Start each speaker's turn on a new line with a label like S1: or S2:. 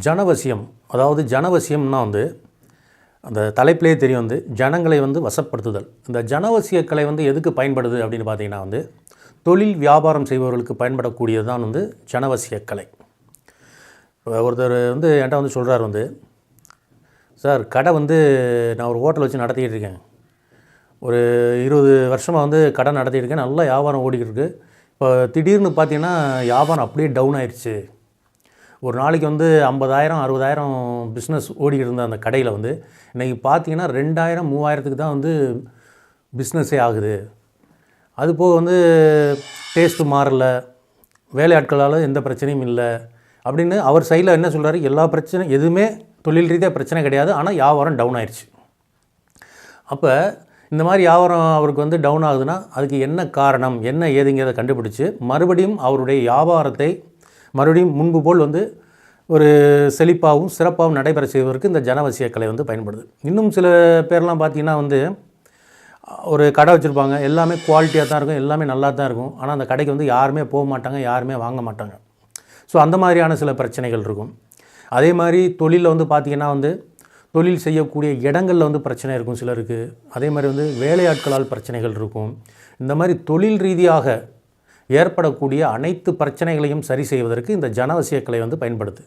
S1: ஜனவசியம், அதாவது ஜனவசியம்னா அந்த தலைப்பிலே தெரியும் ஜனங்களை வசப்படுத்துதல். இந்த ஜனவசிய கலை எதுக்கு பயன்படுது அப்படின்னு பார்த்தீங்கன்னா தொழில் வியாபாரம் செய்பவர்களுக்கு பயன்படக்கூடியது தான் ஜனவசிய கலை. ஒருத்தர் என்கிட்ட சொல்கிறார் சார், கடை நான் ஒரு ஹோட்டல் வச்சு நடத்திக்கிட்டு இருக்கேன். ஒரு 20 வருஷமாக கடை நடத்திட்டு இருக்கேன். நல்லா வியாபாரம் ஓடிக்கிட்டு இருக்குது. இப்போ திடீர்னு பார்த்தீங்கன்னா வியாபாரம் அப்படியே டவுன் ஆயிடுச்சு. ஒரு நாளைக்கு 50,000 60,000 பிஸ்னஸ் ஓடிக்கிட்டு இருந்த அந்த கடையில் இன்றைக்கி பார்த்தீங்கன்னா 2,000 3,000க்கு தான் பிஸ்னஸே ஆகுது. அது போக டேஸ்ட்டு மாறலை, வேலையாட்களால் எந்த பிரச்சனையும் இல்லை அப்படின்னு அவர் சைடில் என்ன சொல்கிறாரு, எல்லா பிரச்சனையும் எதுவுமே தொழில் ரீதியாக பிரச்சனை கிடையாது, ஆனால் வியாபாரம் டவுன் ஆயிடுச்சு. அப்போ இந்த மாதிரி வியாபாரம் அவருக்கு டவுன் ஆகுதுன்னா அதுக்கு என்ன காரணம், என்ன ஏதுங்கிறத கண்டுபிடிச்சி மறுபடியும் அவருடைய வியாபாரத்தை மறுபடியும் முன்பு போல் ஒரு செழிப்பாகவும் சிறப்பாகவும் நடைபெற செய்வதற்கு இந்த ஜனவசிய கலை பயன்படுது. இன்னும் சில பேர்லாம் பார்த்திங்கன்னா ஒரு கடை வச்சுருப்பாங்க, எல்லாமே குவாலிட்டியாக தான் இருக்கும், எல்லாமே நல்லா தான் இருக்கும். ஆனால் அந்த கடைக்கு யாருமே போக மாட்டாங்க, யாருமே வாங்க மாட்டாங்க. ஸோ அந்த மாதிரியான சில பிரச்சனைகள் இருக்கும். அதே மாதிரி தொழிலில் பார்த்திங்கன்னா தொழில் செய்யக்கூடிய இடங்களில் பிரச்சனை இருக்கும் சிலருக்கு. அதே மாதிரி வேலையாட்களால் பிரச்சனைகள் இருக்கும். இந்த மாதிரி தொழில் ரீதியாக ஏற்படக்கூடிய அனைத்து பிரச்சனைகளையும் சரி செய்வதற்கு இந்த ஜனவசிய கலை பயன்படுது.